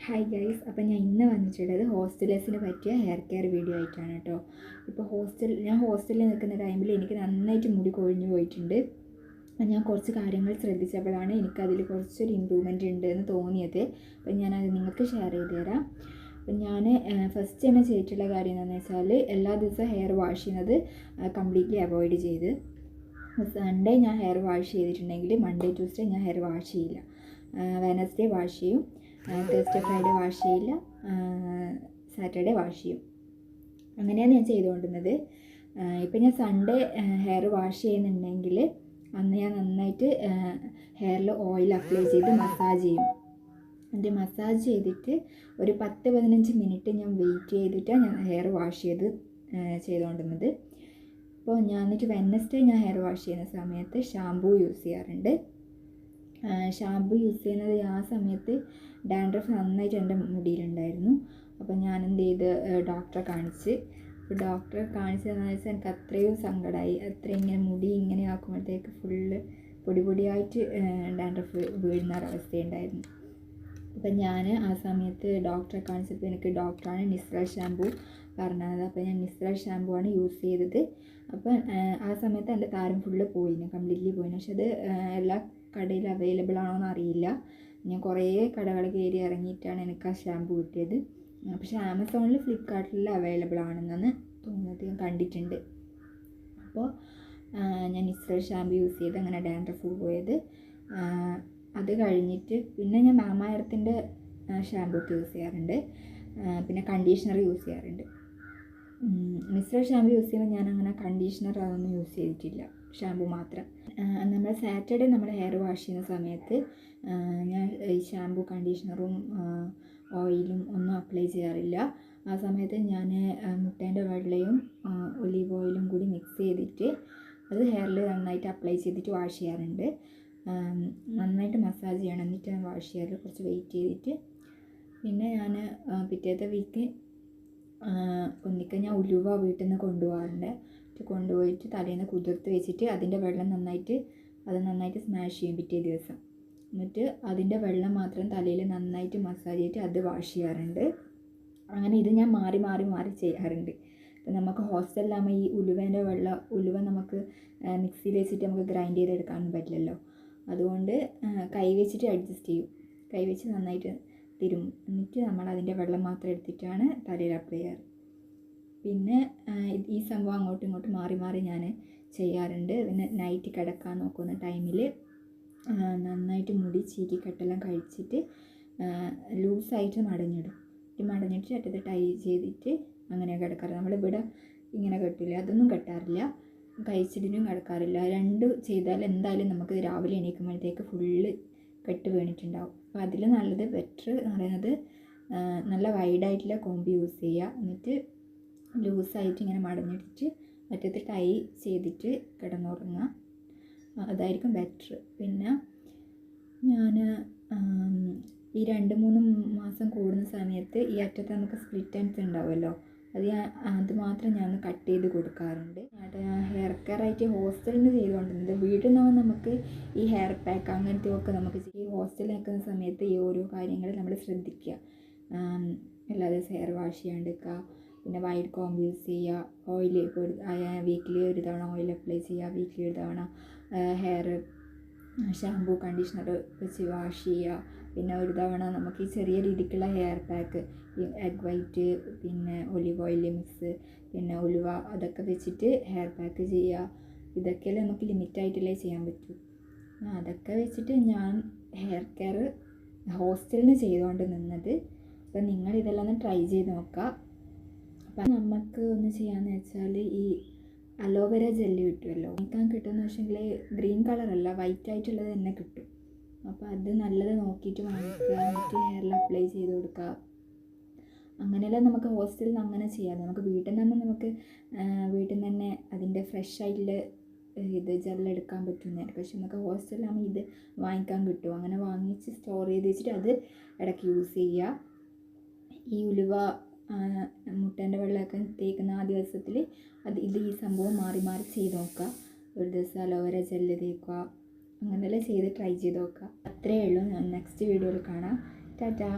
Hi guys, അപ്പോൾ ഞാൻ ഇന്ന് വന്നിട്ടുള്ളത് ഹോസ്റ്റലേഴ്സിന് പറ്റിയ ഹെയർ കെയർ വീഡിയോ ആയിട്ടാണ് കേട്ടോ. ഇപ്പോൾ ഞാൻ ഹോസ്റ്റലിൽ നിൽക്കുന്ന ടൈമിൽ എനിക്ക് നന്നായിട്ട് മുടി കൊഴിഞ്ഞു പോയിട്ടുണ്ട്. ഞാൻ കുറച്ച് കാര്യങ്ങൾ ശ്രദ്ധിച്ചപ്പോഴാണ് എനിക്കതിൽ കുറച്ചൊരു ഇമ്പ്രൂവ്മെൻറ്റ് ഉണ്ട് എന്ന് തോന്നിയത്. അപ്പം ഞാനത് നിങ്ങൾക്ക് ഷെയർ ചെയ്ത് തരാം. അപ്പം ഞാൻ ഫസ്റ്റ് തന്നെ ചെയ്തിട്ടുള്ള കാര്യം എന്താണെന്ന് വെച്ചാൽ എല്ലാ ദിവസവും ഹെയർ വാഷ് ചെയ്യുന്നത് കംപ്ലീറ്റ്ലി അവോയ്ഡ് ചെയ്ത്. സൺഡേ ഞാൻ ഹെയർ വാഷ് ചെയ്തിട്ടുണ്ടെങ്കിൽ മൺഡേ ട്യൂസ്ഡേ ഞാൻ ഹെയർ വാഷ് ചെയ്യില്ല. വെനസ്ഡേ വാഷ് ചെയ്യും, തേഴ്സ്ഡേ ഫ്രൈഡേ വാഷ് ചെയ്യില്ല, സാറ്റർഡേ വാഷ് ചെയ്യും. അങ്ങനെയാണ് ഞാൻ ചെയ്തുകൊണ്ടിരുന്നത്. ഇപ്പം ഞാൻ സൺഡേ ഹെയർ വാഷ് ചെയ്യുന്നുണ്ടെങ്കിൽ അന്ന് ഞാൻ നന്നായിട്ട് ഹെയറിൽ ഓയിൽ അപ്ലൈ ചെയ്ത് മസാജ് ചെയ്യും. എന്നിട്ട് മസാജ് ചെയ്തിട്ട് ഒരു 10-15 മിനിറ്റ് ഞാൻ വെയിറ്റ് ചെയ്തിട്ടാണ് ഞാൻ ഹെയർ വാഷ് ചെയ്തുകൊണ്ടിരുന്നത്. അപ്പോൾ ഞാൻ എന്നിട്ട് വെനസ്ഡേ ഞാൻ ഹെയർ വാഷ് ചെയ്യുന്ന സമയത്ത് ഷാമ്പൂ യൂസ് ചെയ്യാറുണ്ട്. ഷാമ്പു യൂസ് ചെയ്യുന്നത് ആ സമയത്ത് ഡാൻഡ്രഫ് നന്നായിട്ട് എൻ്റെ മുടിയിലുണ്ടായിരുന്നു. അപ്പോൾ ഞാൻ എന്ത് ചെയ്ത് ഡോക്ടറെ കാണിച്ച്. അപ്പോൾ ഡോക്ടറെ കാണിച്ചതെന്ന് വെച്ചാൽ എനിക്ക് അത്രയും സങ്കടമായി. അത്രയും ഇങ്ങനെ മുടി ഇങ്ങനെ ആക്കുമ്പോഴത്തേക്ക് ഫുള്ള് പൊടിയായിട്ട് ഡാൻഡ്രഫ് വീഴുന്ന ഒരവസ്ഥയുണ്ടായിരുന്നു. അപ്പം ഞാൻ ആ സമയത്ത് ഡോക്ടറെ കാണിച്ചപ്പോൾ എനിക്ക് ഡോക്ടറാണ് നിസ്ര ഷാമ്പു പറഞ്ഞത്. അപ്പോൾ ഞാൻ നിസ്ര ഷാമ്പു ആണ് യൂസ് ചെയ്തത്. അപ്പം ആ സമയത്ത് എൻ്റെ താരം ഫുള്ള് പോയിന്, കംപ്ലീറ്റ്ലി പോയിന്. പക്ഷെ അത് എല്ലാ കടയിൽ അവൈലബിൾ ആണോ എന്ന് അറിയില്ല. ഞാൻ കുറേ കടകൾ കയറി ഇറങ്ങിയിട്ടാണ് എനിക്ക് ആ ഷാമ്പു കിട്ടിയത്. പക്ഷേ ആമസോണിൽ, ഫ്ലിപ്കാർട്ടിൽ അവൈലബിൾ ആണെന്നാണ് തോന്നുന്നത്, ഞാൻ കണ്ടിട്ടുണ്ട്. അപ്പോൾ ഞാൻ നിസ്ര ഷാമ്പു യൂസ് ചെയ്ത് അങ്ങനെ ഡാൻഡ്രഫ് പോയത്. അത് കഴിഞ്ഞിട്ട് പിന്നെ ഞാൻ മാമാ എർത്തിൻ്റെ ഷാമ്പു യൂസ് ചെയ്യാറുണ്ട്, പിന്നെ കണ്ടീഷണർ യൂസ് ചെയ്യാറുണ്ട്. നിസ്ര ഷാമ്പു യൂസ് ചെയ്യുമ്പോൾ ഞാൻ അങ്ങനെ കണ്ടീഷണർ അതൊന്നും യൂസ് ചെയ്തിട്ടില്ല, ഷാമ്പു മാത്രം. നമ്മൾ സാറ്റർഡേ നമ്മൾ ഹെയർ വാഷ് ചെയ്യുന്ന സമയത്ത് ഞാൻ ഈ ഷാമ്പു, കണ്ടീഷണറും ഓയിലും ഒന്നും അപ്ലൈ ചെയ്യാറില്ല. ആ സമയത്ത് ഞാൻ മുട്ടേൻ്റെ വെള്ളയും ഒലീവ് ഓയിലും കൂടി മിക്സ് ചെയ്തിട്ട് അത് ഹെയറിൽ നന്നായിട്ട് അപ്ലൈ ചെയ്തിട്ട് വാഷ് ചെയ്യാറുണ്ട്. നന്നായിട്ട് മസാജ് ചെയ്യണം, എന്നിട്ട് ഞാൻ വാഷ് ചെയ്യാറുണ്ട്. കുറച്ച് വെയിറ്റ് ചെയ്തിട്ട് പിന്നെ ഞാൻ പിറ്റേത്തെ വീക്ക് ഒന്നിക്കൽ ഞാൻ ഉലുവ വീട്ടിൽ നിന്ന് കൊണ്ടുപോകാറുണ്ട്. കൊണ്ടുപോയിട്ട് തലേന്ന് കുതിർത്ത് വെച്ചിട്ട് അതിൻ്റെ വെള്ളം നന്നായിട്ട് സ്മാഷ് ചെയ്യും പിറ്റേ ദിവസം. എന്നിട്ട് അതിൻ്റെ വെള്ളം മാത്രം തലയിൽ നന്നായിട്ട് മസാജ് ചെയ്തിട്ട് അത് വാഷ് ചെയ്യാറുണ്ട്. അങ്ങനെ ഇത് ഞാൻ മാറി ചെയ്യാറുണ്ട്. ഇപ്പം നമുക്ക് ഹോസ്റ്റലിലാകുമ്പോൾ ഈ ഉലുവ നമുക്ക് മിക്സിയിൽ വെച്ചിട്ട് നമുക്ക് ഗ്രൈൻഡ് ചെയ്തെടുക്കാനൊന്നും പറ്റില്ലല്ലോ. അതുകൊണ്ട് കൈ വെച്ചിട്ട് അഡ്ജസ്റ്റ് ചെയ്യും, കൈ വെച്ച് നന്നായിട്ട് തിരുമും. എന്നിട്ട് നമ്മൾ അതിൻ്റെ വെള്ളം മാത്രം എടുത്തിട്ടാണ് തലയിൽ അപ്ലൈ ചെയ്യാറ്. പിന്നെ ഈ സംഭവം അങ്ങോട്ടും ഇങ്ങോട്ടും മാറി ഞാൻ ചെയ്യാറുണ്ട്. പിന്നെ നൈറ്റ് കിടക്കാൻ നോക്കുന്ന ടൈമിൽ നന്നായിട്ട് മുടി ചീകിക്കെട്ടെല്ലാം കഴിച്ചിട്ട് ലൂസായിട്ട് മടഞ്ഞിട്ട് അറ്റത്ത് ടൈ ചെയ്തിട്ട് അങ്ങനെ കിടക്കാറ്. നമ്മളിവിടെ ഇങ്ങനെ കെട്ടില്ല, അതൊന്നും കെട്ടാറില്ല, കഴിച്ചിട്ടും കിടക്കാറില്ല. രണ്ടും ചെയ്താൽ എന്തായാലും നമുക്ക് രാവിലെ എണീക്കുമ്പോഴത്തേക്ക് ഫുള്ള് കെട്ട് വീണിട്ടുണ്ടാവും. അപ്പോൾ അതിൽ നല്ലത് ബെറ്റർ എന്ന് പറയുന്നത് നല്ല വൈഡായിട്ടുള്ള കൊമ്പ് യൂസ് ചെയ്യുക. എന്നിട്ട് ലൂസായിട്ട് ഇങ്ങനെ മടഞ്ഞിട്ട് അറ്റത്ത് ടൈ ചെയ്തിട്ട് കിടന്നുറങ്ങുക, അതായിരിക്കും ബെറ്റർ. പിന്നെ ഞാൻ ഈ 2-3 മാസം കൂടുന്ന സമയത്ത് ഈ അറ്റത്ത് നമുക്ക് സ്പ്ലിറ്റ് എൻഡ്സ് ഉണ്ടാവുമല്ലോ, അത് മാത്രം ഞാൻ കട്ട് ചെയ്ത് കൊടുക്കാറുണ്ട്. ഹെയർ കെയർ ആയിട്ട് ഹോസ്റ്റലിൽ നിന്ന് ചെയ്തുകൊണ്ടിരുന്നത്. വീട്ടിൽ നിന്നാകുമ്പോൾ നമുക്ക് ഈ ഹെയർ പാക്ക് അങ്ങനത്തെയൊക്കെ നമുക്ക് ഈ ഹോസ്റ്റലിൽ നിൽക്കുന്ന സമയത്ത് ഈ ഓരോ കാര്യങ്ങൾ നമ്മൾ ശ്രദ്ധിക്കുക. എല്ലാ ദിവസവും ഹെയർ വാഷ് ചെയ്യാണ്ടിരിക്കുക, പിന്നെ വൈഡ് കോംബ് യൂസ് ചെയ്യുക, ഓയിൽ വീക്കിലി ഒരു തവണ ഓയിൽ അപ്ലൈ ചെയ്യുക, വീക്കിലി ഒരു തവണ ഹെയർ ഷാമ്പൂ, കണ്ടീഷണർ വെച്ച് വാഷ് ചെയ്യുക. പിന്നെ ഒരു തവണ നമുക്ക് ഈ ചെറിയ രീതിക്കുള്ള ഹെയർ പാക്ക്, ഈ എഗ് വൈറ്റ്, പിന്നെ ഒലിവ് ഓയിൽ മിക്സ്, പിന്നെ ഉലുവ, അതൊക്കെ വെച്ചിട്ട് ഹെയർ പാക്ക് ചെയ്യുക. ഇതൊക്കെയല്ലേ നമുക്ക് ലിമിറ്റായിട്ടല്ലേ ചെയ്യാൻ പറ്റൂ. അതൊക്കെ വെച്ചിട്ട് ഞാൻ ഹെയർ കെയർ ഹോസ്റ്റലിൽ നിന്ന് ചെയ്തുകൊണ്ട് നിന്നത്. അപ്പം നിങ്ങൾ ഇതെല്ലാം ഒന്ന് ട്രൈ ചെയ്ത് നോക്കുക. അപ്പം നമുക്ക് ഒന്ന് ചെയ്യാമെന്ന് വെച്ചാൽ ഈ അലോവേര ജെല്ല് കിട്ടുമല്ലോ, വാങ്ങിക്കാൻ കിട്ടുമെന്ന് വെച്ചെങ്കിൽ ഗ്രീൻ കളറല്ല, വൈറ്റ് ആയിട്ടുള്ളത് തന്നെ കിട്ടും. അപ്പോൾ അത് നല്ലത് നോക്കിയിട്ട് വാങ്ങിക്കുക, എന്നിട്ട് ഹെയറിൽ അപ്ലൈ ചെയ്ത് കൊടുക്കുക. അങ്ങനെയെല്ലാം നമുക്ക് ഹോസ്റ്റലിൽ നിന്ന് അങ്ങനെ ചെയ്യാം. നമുക്ക് വീട്ടിൽ നിന്ന് തന്നെ അതിൻ്റെ ഫ്രഷ് ആയിട്ടുള്ള ഇത് ജെല്ലെടുക്കാൻ പറ്റുന്നതായിരിക്കും. പക്ഷെ നമുക്ക് ഹോസ്റ്റലിലാകുമ്പോൾ ഇത് വാങ്ങിക്കാൻ കിട്ടും. അങ്ങനെ വാങ്ങിച്ച് സ്റ്റോർ ചെയ്ത് വെച്ചിട്ട് അത് ഇടയ്ക്ക് യൂസ് ചെയ്യുക. ഈ ഉലുവ, മുട്ടേൻ്റെ വെള്ളമൊക്കെ തേക്കുന്ന ആ ദിവസത്തിൽ ഈ സംഭവം മാറി ചെയ്ത് നോക്കുക. ഒരു ദിവസം അലോവേര ജെല്ല് തേക്കുക, അങ്ങനെയെല്ലാം ചെയ്ത് ട്രൈ ചെയ്ത് നോക്കുക. അത്രയേ ഉള്ളൂ. ഞാൻ നെക്സ്റ്റ് വീഡിയോയിൽ കാണാം. ടാറ്റാ.